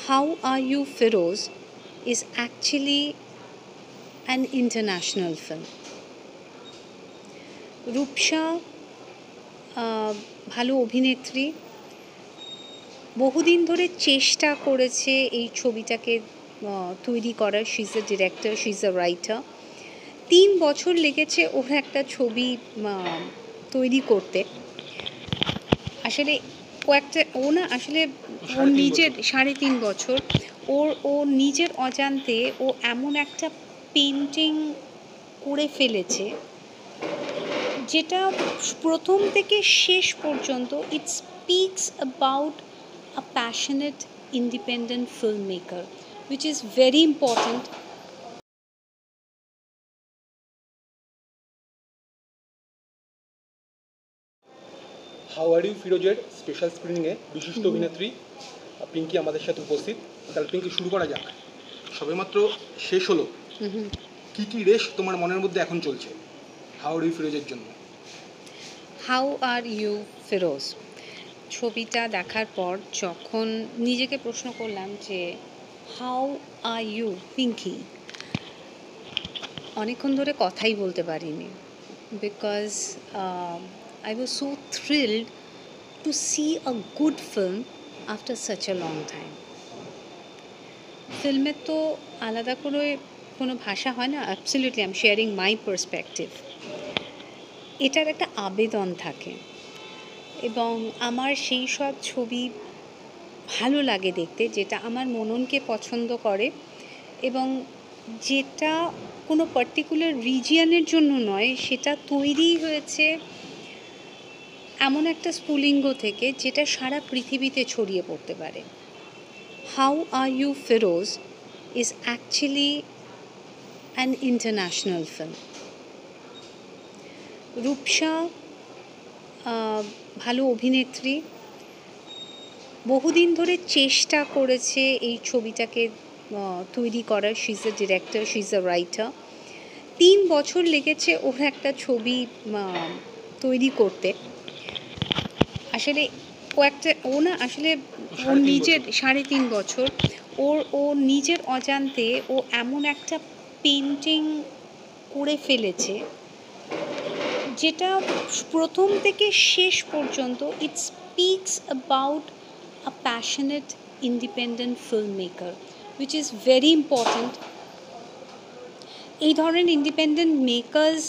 How Are You Feroz is actually an international film. Rupsa ভালো অভিনেত্রী, বহুদিন ধরে চেষ্টা করেছে এই ছবিটাকে তৈরি করার। She is a director, she is a writer. 3 বছর লেগেছে ওর একটা ছবি তৈরি করতে। আসলে ওর নিজের 3.5 বছর ও নিজের অজান্তে ও এমন একটা পেন্টিং করে ফেলেছে যেটা প্রথম থেকে শেষ পর্যন্ত it speaks about a passionate independent film maker, which is very important. How are you ফিরোজের স্পেশাল স্ক্রিনিংয়ে বিশিষ্ট অভিনেত্রী পিঙ্কি আমাদের সাথে উপস্থিত। তাহলে পিঙ্কি, শুরু করা যাক। সবেমাত্র শেষ হলো, কি কি রেশ তোমার মনের মধ্যে এখন চলছে হাউ আর ইউ ফিরোজের জন্য? হাউ আর ইউ ফিরোজ ছবিটা দেখার পর যখন নিজেকে প্রশ্ন করলাম যে হাউ আর ইউ পিঙ্কি, অনেকক্ষণ ধরে কথাই বলতে পারিনি, because I was so thrilled to see a good film after such a long time. ফিল্মের তো আলাদা করে কোনো ভাষা হয় না। Absolutely I am sharing my perspective. এটার একটা আবেদন থাকে এবং আমার সেই সব ছবি ভালো লাগে দেখতে, যেটা আমার মননকে পছন্দ করে এবং যেটা কোনো পার্টিকুলার রিজিয়নের জন্য নয়, সেটা তৈরি হয়েছে এমন একটা স্ফুলিঙ্গ থেকে যেটা সারা পৃথিবীতে ছড়িয়ে পড়তে পারে। How are you Firoz is actually an international film. Rupsa ভালো অভিনেত্রী, বহুদিন ধরে চেষ্টা করেছে এই ছবিটাকে তৈরি করার। She is a director, she is a writer. 3 বছর লেগেছে ওর একটা ছবি তৈরি করতে। আসলে ওর নিজের 3.5 বছর ও নিজের অজান্তে ও এমন একটা পেন্টিং করে ফেলেছে যেটা প্রথম থেকে শেষ পর্যন্ত it speaks about a passionate independent film maker, which is very important. এই ধরনের ইন্ডিপেন্ডেন্ট মেকার্স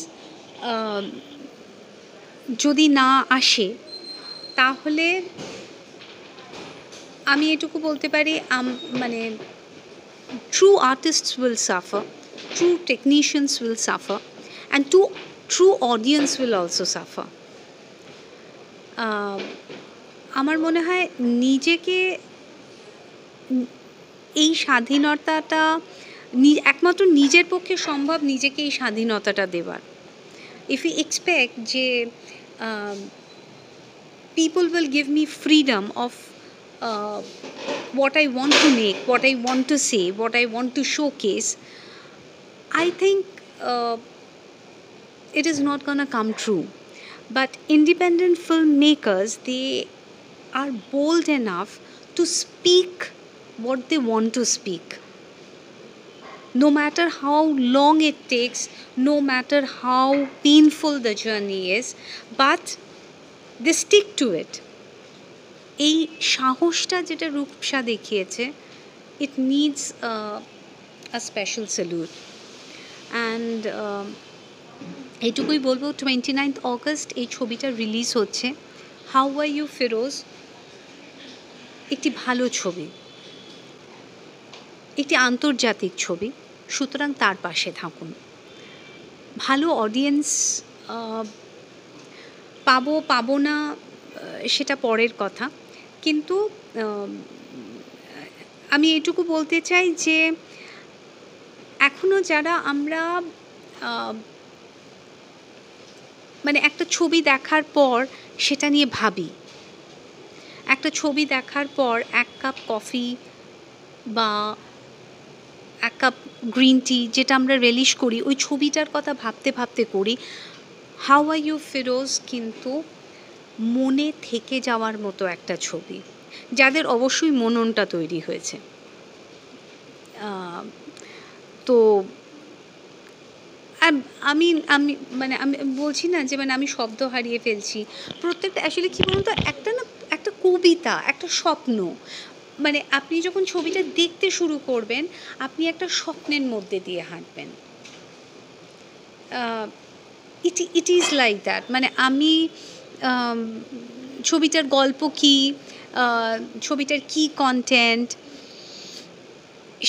যদি না আসে, তাহলে আমি এটুকু বলতে পারি, মানে true artists will suffer, true technicians will suffer, and true audience will also suffer. আমার মনে হয় নিজেকে এই স্বাধীনতাটা একমাত্র নিজের পক্ষে সম্ভব, নিজেকে এই স্বাধীনতাটা দেওয়ার। ইফ ইউ এক্সপেক্ট যে people will give me freedom of what I want to make, what I want to say, what I want to showcase, I think it is not gonna come true. But independent filmmakers, they are bold enough to speak what they want to speak, no matter how long it takes, no matter how painful the journey is, but they stick to it. এই সাহসটা যেটা রূপসা দেখিয়েছে, it needs a special salute. And এইটুকুই বলবো, 29th August এই ছবিটা release হচ্ছে। How are you Firoz একটি ভালো ছবি, একটি আন্তর্জাতিক ছবি, সুতরাং তার পাশে থাকুন। ভালো অডিয়েন্স পাবো না সেটা পরের কথা, কিন্তু আমি এটুকু বলতে চাই যে এখনও যারা আমরা মানে একটা ছবি দেখার পর সেটা নিয়ে ভাবি, একটা ছবি দেখার পর 1 কাপ কফি বা 1 কাপ গ্রিন টি যেটা আমরা রিলিশ করি, ওই ছবিটার কথা ভাবতে ভাবতে করি, হাউ আর ইউ ফিরোজ কিন্তু মনে থেকে যাওয়ার মতো একটা ছবি, যাদের অবশ্যই মননটা তৈরি হয়েছে। আহ, তো আমি আমি মানে আমি বলছি না যে মানে আমি শব্দ হারিয়ে ফেলছি। প্রত্যেকটা আসলে কী বলুন তো, একটা না একটা কবিতা, একটা স্বপ্ন। মানে আপনি যখন ছবিটা দেখতে শুরু করবেন, আপনি একটা স্বপ্নের মধ্যে দিয়ে হাঁটবেন। It is like that. মানে আমি আম, ছবিটার গল্প কী, ছবিটার কী কন্টেন্ট,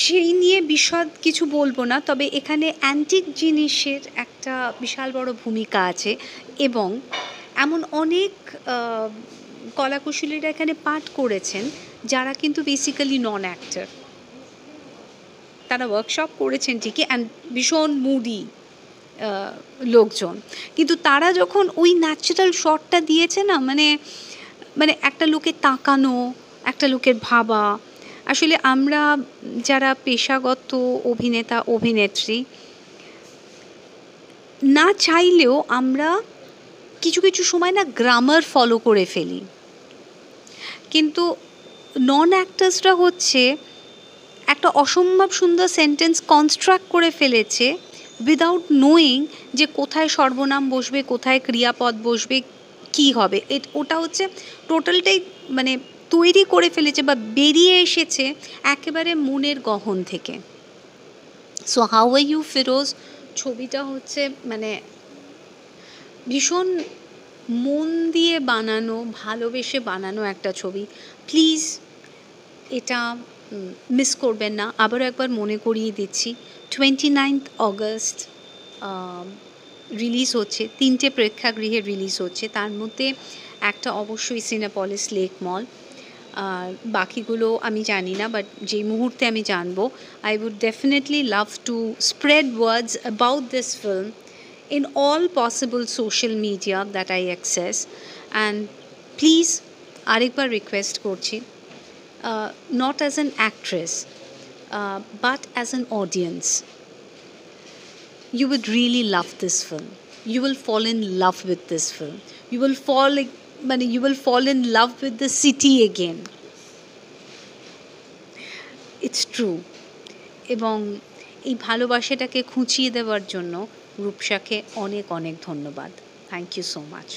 সেই নিয়ে বিশদ কিছু বলবো না, তবে এখানে অ্যান্টিক জিনিসের একটা বিশাল বড় ভূমিকা আছে। এবং এমন অনেক কলাকুশলীরা এখানে পাঠ করেছেন যারা কিন্তু বেসিক্যালি নন অ্যাক্টর। তারা ওয়ার্কশপ করেছেন ঠিকই, অ্যান্ড ভীষণ মুডি লোকজন, কিন্তু তারা যখন ওই ন্যাচারাল শটটা দিয়েছে না, মানে মানে একটা লোকের তাকানো, একটা লোকের ভাবা। আসলে আমরা যারা পেশাগত অভিনেতা অভিনেত্রী, না চাইলেও আমরা কিছু কিছু সময় না গ্রামার ফলো করে ফেলি, কিন্তু নন অ্যাক্টার্সরা হচ্ছে একটা অসম্ভব সুন্দর সেন্টেন্স কনস্ট্রাক্ট করে ফেলেছে উইদাউট নোয়িং যে কোথায় সর্বনাম বসবে, কোথায় ক্রিয়াপদ বসবে, কি হবে। ওটা হচ্ছে টোটালটাই মানে তৈরি করে ফেলেছে বা বেরিয়ে এসেছে একেবারে মনের গহন থেকে। So how are you Firoz ছবিটা হচ্ছে মানে ভীষণ মন দিয়ে বানানো, ভালোবেসে বানানো একটা ছবি। প্লিজ এটা মিস করবেন না। আবারও একবার মনে করিয়ে দিচ্ছি, 29 অগস্ট রিলিজ হচ্ছে, 3টে প্রেক্ষাগৃহে রিলিজ হচ্ছে, তার মধ্যে একটা অবশ্যই সিনেপলিস লেক মল, আর বাকিগুলো আমি জানি না, বাট যেই মুহূর্তে আমি জানবো, I would definitely love to spread words about this film in all possible social media that I access. And please আরেকবার রিকোয়েস্ট করছি, not as an actress but as an audience, you would really love this film. You will fall in love with this film. You will fall in love with the city again. It's true. এবং এই ভালোবাসাটাকে খুঁচিয়ে দেওয়ার জন্য রূপসাকে অনেক অনেক ধন্যবাদ। Thank you so much.